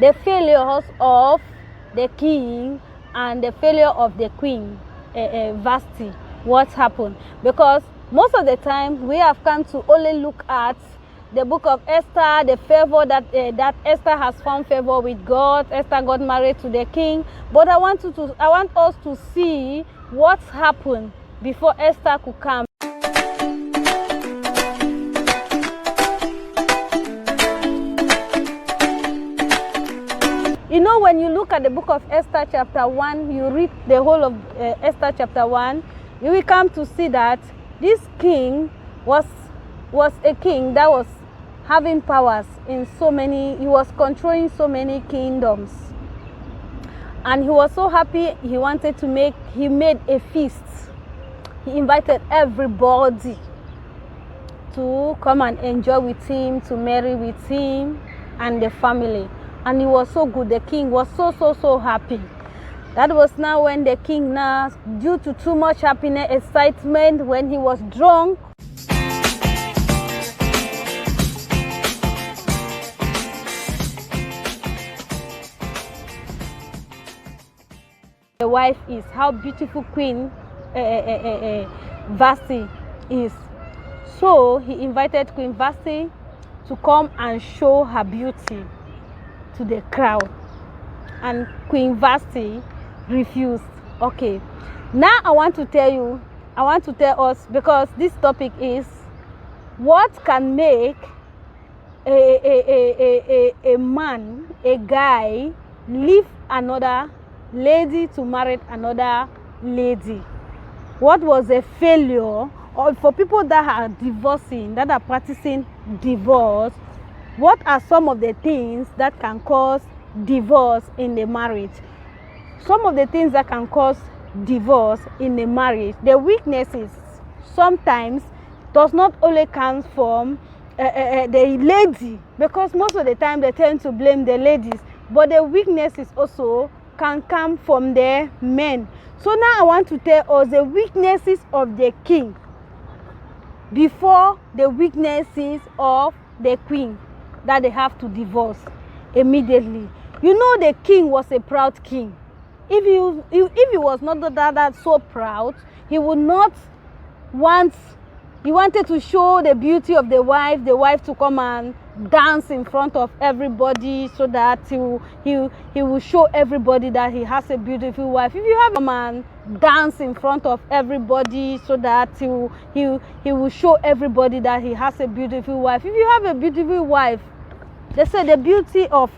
the failures of the king and the failure of the queen, Vashti. What happened? Because most of the time we have come to only look at the book of Esther, the favor that Esther has found favor with God. Esther got married to the king. But I want us to see what happened before Esther could come. You know, when you look at the book of Esther chapter 1, you read the whole of Esther chapter 1, you will come to see that this king was a king that was having powers in so many, he was controlling so many kingdoms. And he was so happy, he made a feast. He invited everybody to come and enjoy with him, to marry with him and the family. And he was so good. The king was so happy. That was now when the king, now due to too much happiness, excitement, when he was drunk, the wife is, how beautiful Queen Vashti is. So he invited Queen Vashti to come and show her beauty to the crowd, and Queen Vashti refused. Okay, now I want to tell us, because this topic is what can make a man, a guy, leave another lady to marry another lady. What was a failure, or for people that are divorcing, that are practicing divorce, what are some of the things that can cause divorce in the marriage? Some of the things that can cause divorce in the marriage, the weaknesses sometimes does not only come from the lady, because most of the time they tend to blame the ladies, but the weaknesses also can come from the men. So now I want to tell us the weaknesses of the king before the weaknesses of the queen that they have to divorce immediately. You know, the king was a proud king. If he was not that so proud, he would not want, he wanted to show the beauty of the wife to come and dance in front of everybody, so that he will show everybody that he has a beautiful wife. If you have a man dance in front of everybody, so that he will show everybody that he has a beautiful wife. If you have a beautiful wife, they say the beauty of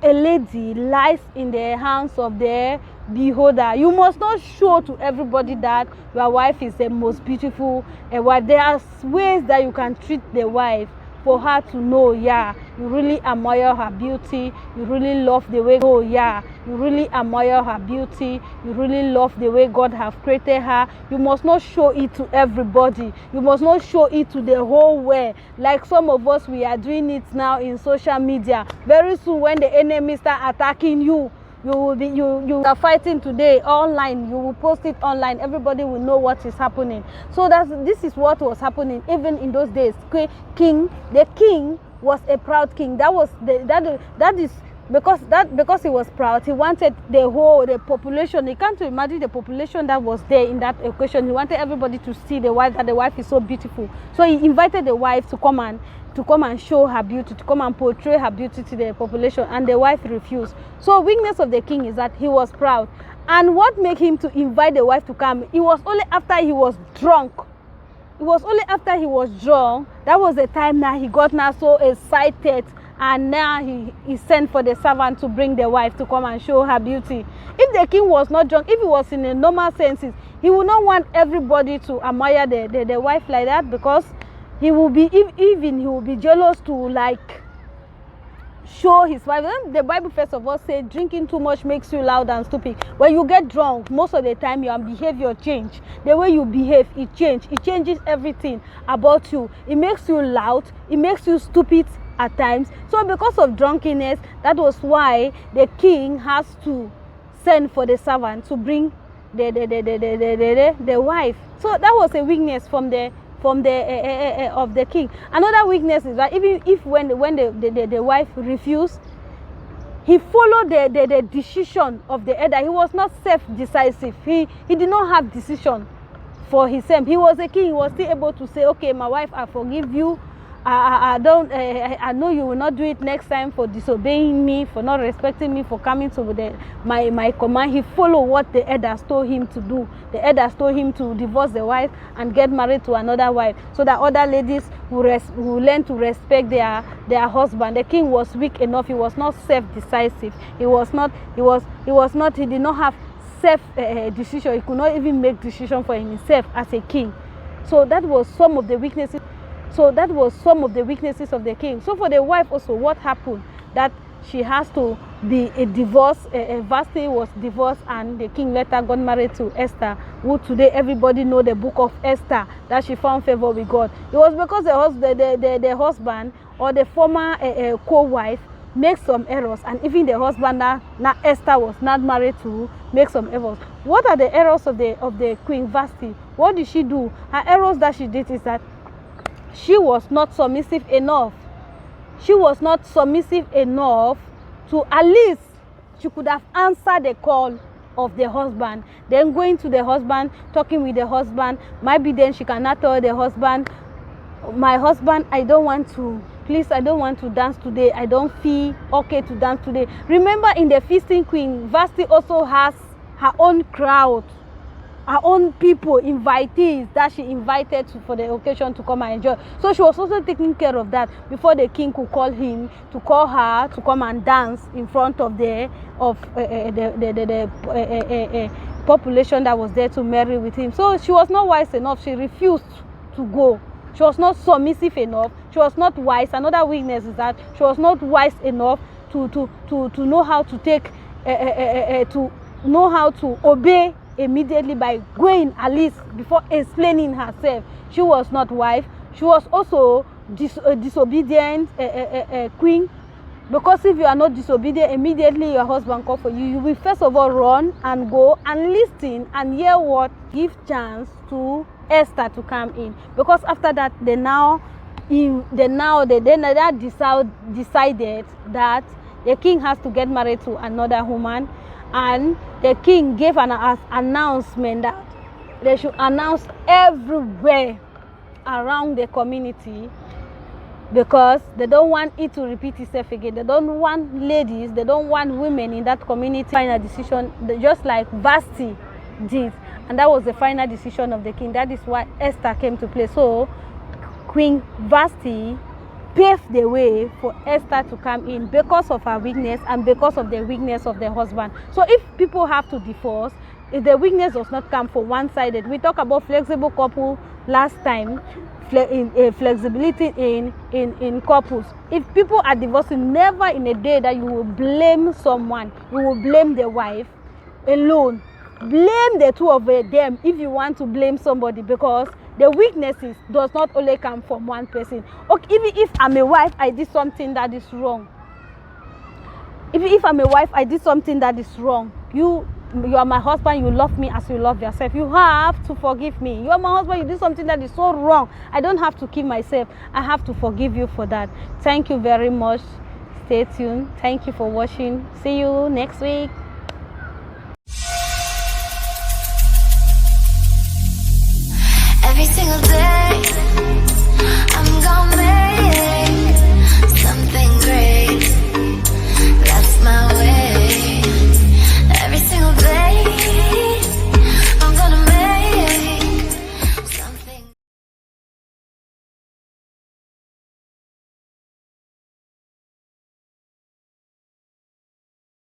a lady lies in the hands of the beholder. You must not show to everybody that your wife is the most beautiful wife. There are ways that you can treat the wife for her to know, yeah, you really admire her beauty, you really love the way, oh yeah, you really admire her beauty, you really love the way God have created her. You must not show it to everybody. You must not show it to the whole world, like some of us, we are doing it now in social media. Very soon when the enemy start attacking you, you are fighting today online, you will post it online, everybody will know what is happening. So this is what was happening even in those days. The king was a proud king. That is because he was proud, he wanted the population. You can't imagine the population that was there in that occasion. He wanted everybody to see the wife, that the wife is so beautiful. So he invited the wife to come and show her beauty, to come and portray her beauty to the population, and the wife refused. So weakness of the king is that he was proud. And what made him to invite the wife to come? It was only after he was drunk. It was only after he was drunk, that was the time now he got now so excited, and now he sent for the servant to bring the wife to come and show her beauty. If the king was not drunk, if he was in a normal senses, he would not want everybody to admire the wife like that, because he will be jealous to like show his wife. Then the Bible first of all says drinking too much makes you loud and stupid. When you get drunk, most of the time your behavior change. The way you behave, it changes everything about you. It makes you loud, it makes you stupid at times. So because of drunkenness, that was why the king has to send for the servant to bring the wife. So that was a weakness from the from the of the king. Another weakness is that even if when the wife refused, he followed the decision of the elder. He was not self-decisive. He did not have decision for himself. He was a king. He was still able to say, okay, my wife, I forgive you. I know you will not do it next time for disobeying me, for not respecting me, for coming to my command. He followed what the elders told him to do. The elders told him to divorce the wife and get married to another wife, so that other ladies will learn to respect their husband. The king was weak enough. He was not self-decisive. He did not have self-decision. He could not even make decision for himself as a king. So that was some of the weaknesses. of the king. So for the wife also, what happened? That she has to be a divorce. Vashti was divorced, and the king later got married to Esther, who today everybody know the book of Esther, that she found favor with God. It was because the husband or the former co-wife make some errors, and even the husband that now Esther was not married to make some errors. What are the errors of the queen Vashti? What did she do? Her errors that she did is that she was not submissive enough. She was not submissive enough to, at least she could have answered the call of the husband. Then going to the husband, talking with the husband. Maybe then she cannot tell the husband, my husband, I don't want to dance today. I don't feel okay to dance today. Remember, in the feasting queen, Vashti also has her own crowd, her own people, invitees that she invited for the occasion to come and enjoy. So she was also taking care of that before the king could call her to come and dance in front of the population that was there to marry with him. So she was not wise enough. She refused to go. She was not submissive enough. She was not wise. Another weakness is that she was not wise enough to know how to take to know how to obey immediately by going at least before explaining herself. She was not wise. She was also disobedient queen, because if you are not disobedient, immediately your husband call for you, you will first of all run and go and listen and hear what, give chance to Esther to come in, because after that they decided that the king has to get married to another woman. And the king gave an announcement that they should announce everywhere around the community, because they don't want it to repeat itself again. They don't want ladies, they don't want women in that community final decision, just like Vashti did. And that was the final decision of the king. That is why Esther came to play. So Queen Vashti paved the way for Esther to come in because of her weakness and because of the weakness of the husband. So if people have to divorce, if the weakness does not come for one-sided, we talked about flexible couple last time, flexibility in couples. If people are divorcing, never in a day that you will blame someone. You will blame the wife alone. Blame the two of them if you want to blame somebody, because the weaknesses does not only come from one person. Okay, even if I'm a wife, I did something that is wrong. If I'm a wife, I did something that is wrong. You are my husband, you love me as you love yourself. You have to forgive me. You are my husband, you did something that is so wrong. I don't have to keep myself. I have to forgive you for that. Thank you very much. Stay tuned. Thank you for watching. See you next week. Every single day